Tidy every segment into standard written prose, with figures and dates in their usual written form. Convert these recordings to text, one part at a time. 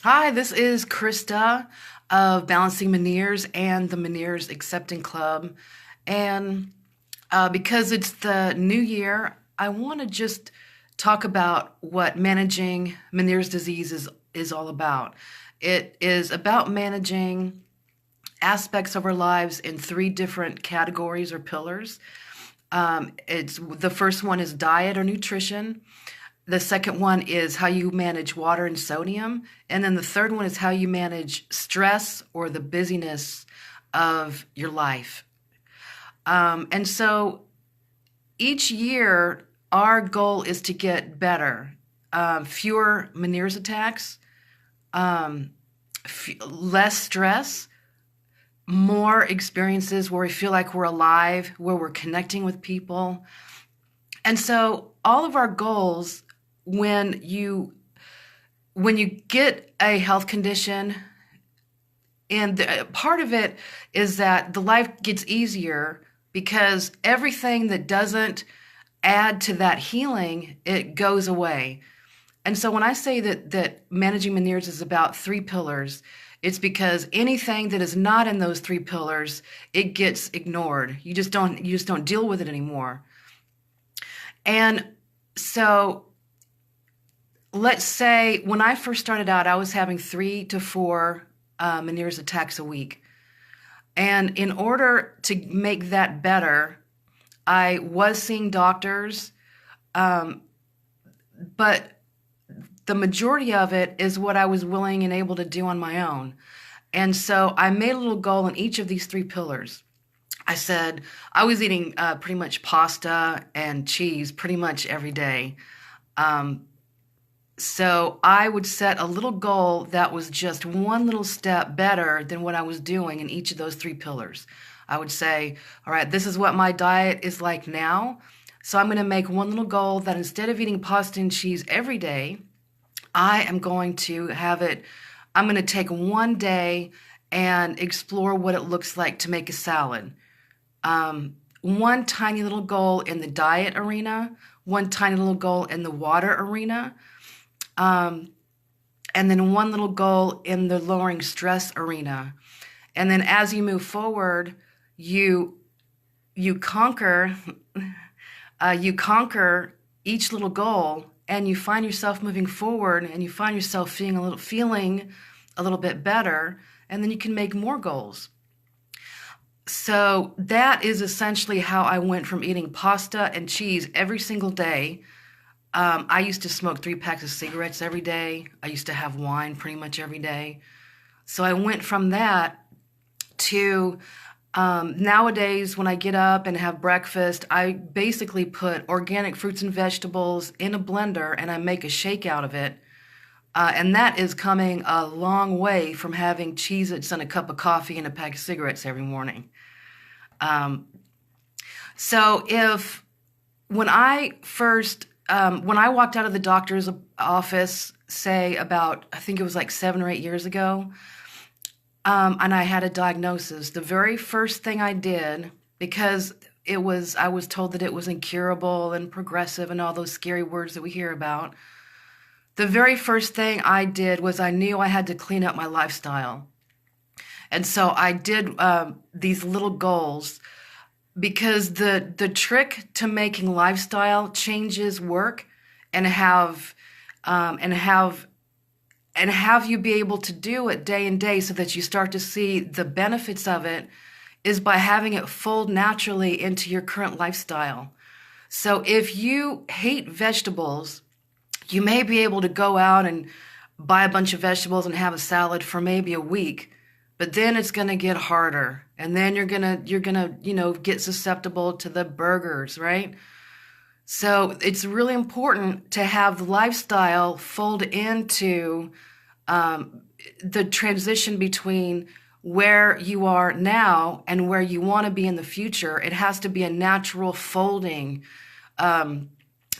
Hi, this is Krista of Balancing Menieres and the Menieres Accepting Club. And because it's the new year, I want to just talk about what managing Meniere's disease is all about. It is about managing aspects of our lives in three different categories or pillars. It's the first one is diet or nutrition. The second one is how you manage water and sodium. And then the third one is how you manage stress or the busyness of your life. And so each year, our goal is to get better. Fewer Meniere's attacks, less stress, more experiences where we feel like we're alive, where we're connecting with people. And so all of our goals when you get a health condition, and part of it is that the life gets easier because everything that doesn't add to that healing, it goes away. And so when I say that managing Meniere's is about three pillars, it's because anything that is not in those three pillars, it gets ignored. You just don't deal with it anymore. And so let's say when I first started out, I was having 3 to 4 Meniere's attacks a week. And in order to make that better, I was seeing doctors, but the majority of it is what I was willing and able to do on my own. And so I made a little goal in each of these three pillars. I said I was eating pretty much pasta and cheese pretty much every day. So I would set a little goal that was just one little step better than what I was doing in each of those three pillars. I would say, all right, this is what my diet is like now. So I'm going to make one little goal that instead of eating pasta and cheese every day, I am going to I'm going to take one day and explore what it looks like to make a salad. One tiny little goal in the diet arena, one tiny little goal in the water arena, and then one little goal in the lowering stress arena. And then as you move forward, you conquer each little goal, and you find yourself moving forward, and you find yourself feeling a little bit better, and then you can make more goals. So that is essentially how I went from eating pasta and cheese every single day. I used to smoke 3 packs of cigarettes every day. I used to have wine pretty much every day. So I went from that to nowadays when I get up and have breakfast, I basically put organic fruits and vegetables in a blender and I make a shake out of it. And that is coming a long way from having Cheez-Its and a cup of coffee and a pack of cigarettes every morning. So when I walked out of the doctor's office, say about, I think it was like 7 or 8 years ago, and I had a diagnosis, the very first thing I did, because I was told that it was incurable and progressive and all those scary words that we hear about. The very first thing I did was I knew I had to clean up my lifestyle. And so I did these little goals because the trick to making lifestyle changes work and have you be able to do it day and day so that you start to see the benefits of it is by having it fold naturally into your current lifestyle. So if you hate vegetables, you may be able to go out and buy a bunch of vegetables and have a salad for maybe a week, but then it's going to get harder. And then you're going to, get susceptible to the burgers, right? So it's really important to have the lifestyle fold into the transition between where you are now and where you want to be in the future. It has to be a natural folding.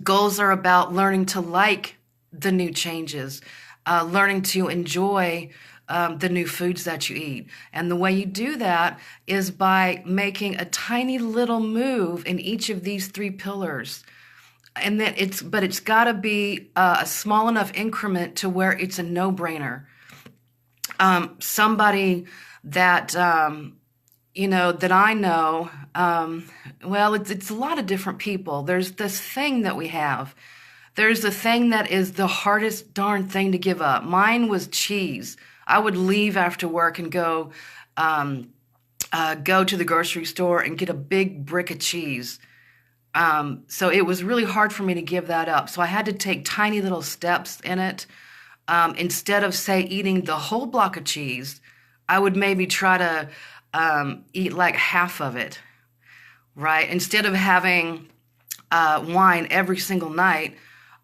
Goals are about learning to like the new changes, learning to enjoy the new foods that you eat. And the way you do that is by making a tiny little move in each of these three pillars. And then it's got to be a small enough increment to where it's a no-brainer. Somebody that, that I know, well, it's a lot of different people. There's this thing that we have. There's the thing that is the hardest darn thing to give up. Mine was cheese. I would leave after work and go to the grocery store and get a big brick of cheese. So it was really hard for me to give that up. So I had to take tiny little steps in it. Instead of, say, eating the whole block of cheese, I would maybe try to eat like half of it, right? Instead of having wine every single night,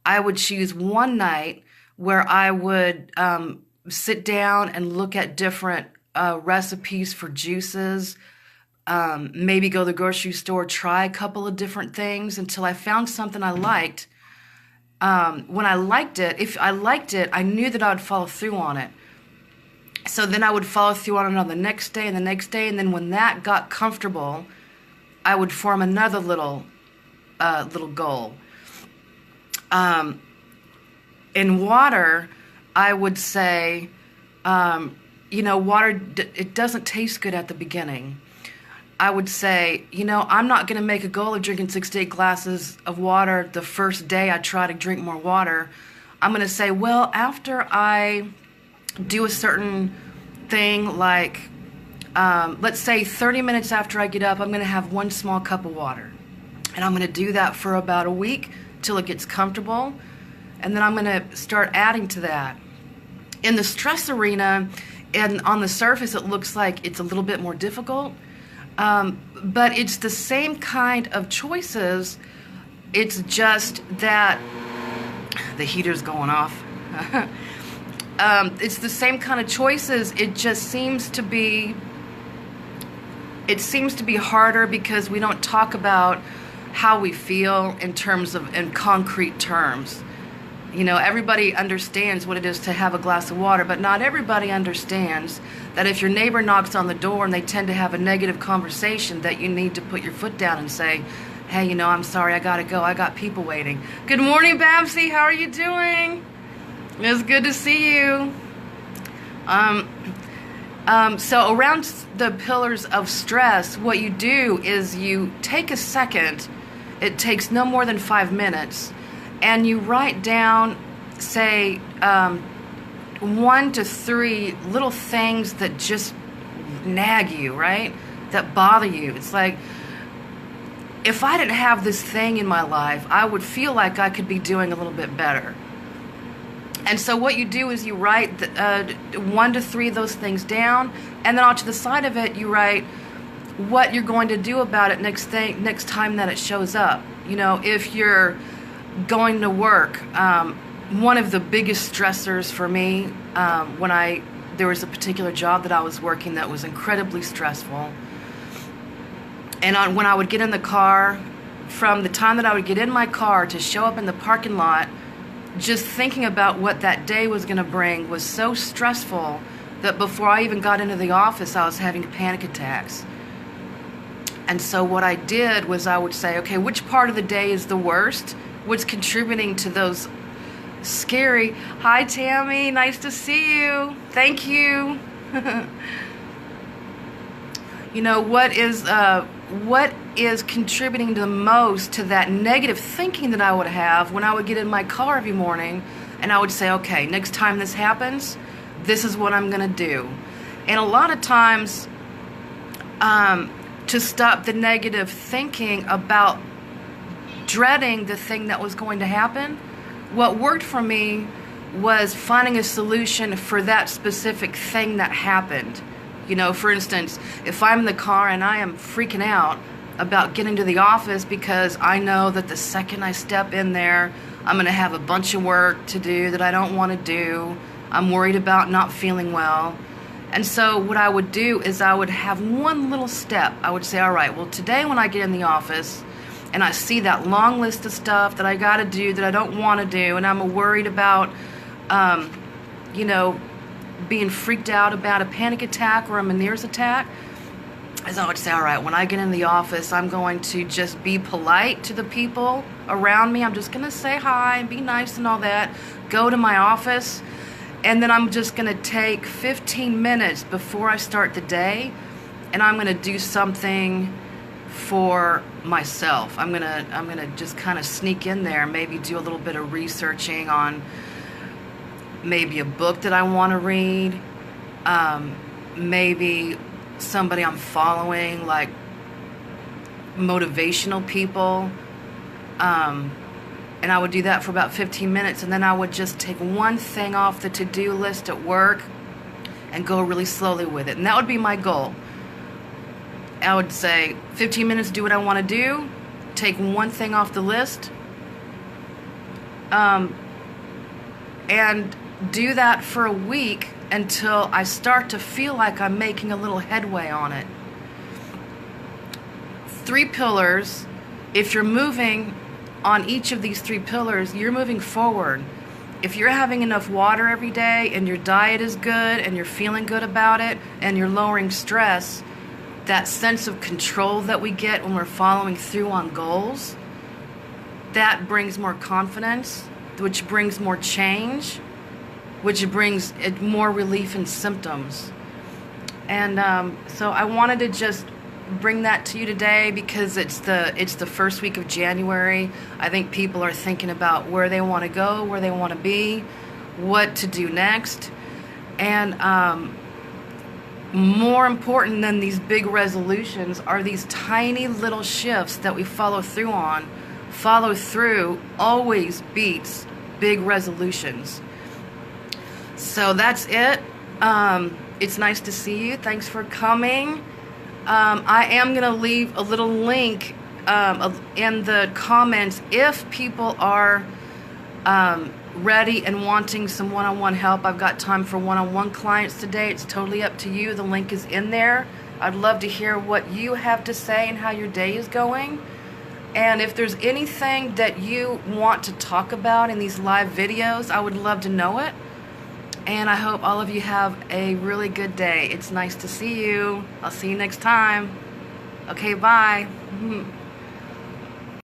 I would choose one night where I would sit down and look at different recipes for juices, maybe go to the grocery store, try a couple of different things until I found something I liked. When I liked it, if I liked it, I knew that I would follow through on it. So then I would follow through on it on the next day and the next day, and then when that got comfortable, I would form another little goal. In water, I would say, water, it doesn't taste good at the beginning. I would say, I'm not going to make a goal of drinking 6 to 8 glasses of water the first day I try to drink more water. I'm going to say, well, after I do a certain thing, like, let's say 30 minutes after I get up, I'm going to have one small cup of water. And I'm going to do that for about a week till it gets comfortable. And then I'm going to start adding to that. In the stress arena, and on the surface, it looks like it's a little bit more difficult. But it's the same kind of choices. It's just that the heater's going off. It's the same kind of choices. It just seems to be harder because we don't talk about how we feel in concrete terms. Everybody understands what it is to have a glass of water, but not everybody understands that if your neighbor knocks on the door and they tend to have a negative conversation, that you need to put your foot down and say, hey, I'm sorry, I gotta go. I got people waiting. Good morning, Babsy. How are you doing? It's good to see you. So around the pillars of stress, what you do is you take a second. It takes no more than 5 minutes. And you write down, say, 1 to 3 little things that just nag you, right? That bother you. It's like, if I didn't have this thing in my life, I would feel like I could be doing a little bit better. And so what you do is you write 1 to 3 of those things down, and then off to the side of it, you write what you're going to do about it next time that it shows up. If you're going to work, one of the biggest stressors for me, there was a particular job that I was working that was incredibly stressful. And when I would get in the car, from the time that I would get in my car to show up in the parking lot, just thinking about what that day was going to bring was so stressful that before I even got into the office, I was having panic attacks. And so what I did was I would say, okay, which part of the day is the worst? What's contributing to those scary... Hi, Tammy. Nice to see you. Thank you. What is contributing the most to that negative thinking that I would have when I would get in my car every morning and I would say, okay, next time this happens, this is what I'm going to do. And a lot of times, to stop the negative thinking about dreading the thing that was going to happen, what worked for me was finding a solution for that specific thing that happened. For instance, if I'm in the car and I am freaking out about getting to the office because I know that the second I step in there, I'm going to have a bunch of work to do that I don't want to do. I'm worried about not feeling well. And so what I would do is I would have one little step. I would say, all right, well, today when I get in the office and I see that long list of stuff that I got to do that I don't want to do, and I'm worried about, being freaked out about a panic attack or a Meniere's attack, as I would say, all right, when I get in the office, I'm going to just be polite to the people around me. I'm just going to say hi and be nice and all that. Go to my office. And then I'm just going to take 15 minutes before I start the day, and I'm going to do something for myself. I'm going to just kind of sneak in there, maybe do a little bit of researching on maybe a book that I want to read, maybe somebody I'm following, like motivational people, and I would do that for about 15 minutes, and then I would just take one thing off the to-do list at work and go really slowly with it. And that would be my goal. I would say 15 minutes, do what I want to do, take one thing off the list, and do that for a week until I start to feel like I'm making a little headway on it. 3 pillars. If you're moving on each of these 3 pillars, you're moving forward. If you're having enough water every day and your diet is good and you're feeling good about it and you're lowering stress, that sense of control that we get when we're following through on goals, that brings more confidence, which brings more change, which brings more relief in symptoms. And so I wanted to just bring that to you today because it's the first week of January. I think people are thinking about where they want to go, where they want to be, what to do next. And more important than these big resolutions are these tiny little shifts that we follow through on. Follow through always beats big resolutions. So that's it. It's nice to see you. Thanks for coming. I am going to leave a little link in the comments if people are ready and wanting some one-on-one help. I've got time for one-on-one clients today. It's totally up to you. The link is in there. I'd love to hear what you have to say and how your day is going. And if there's anything that you want to talk about in these live videos, I would love to know it. And I hope all of you have a really good day. It's nice to see you. I'll see you next time. Okay, bye.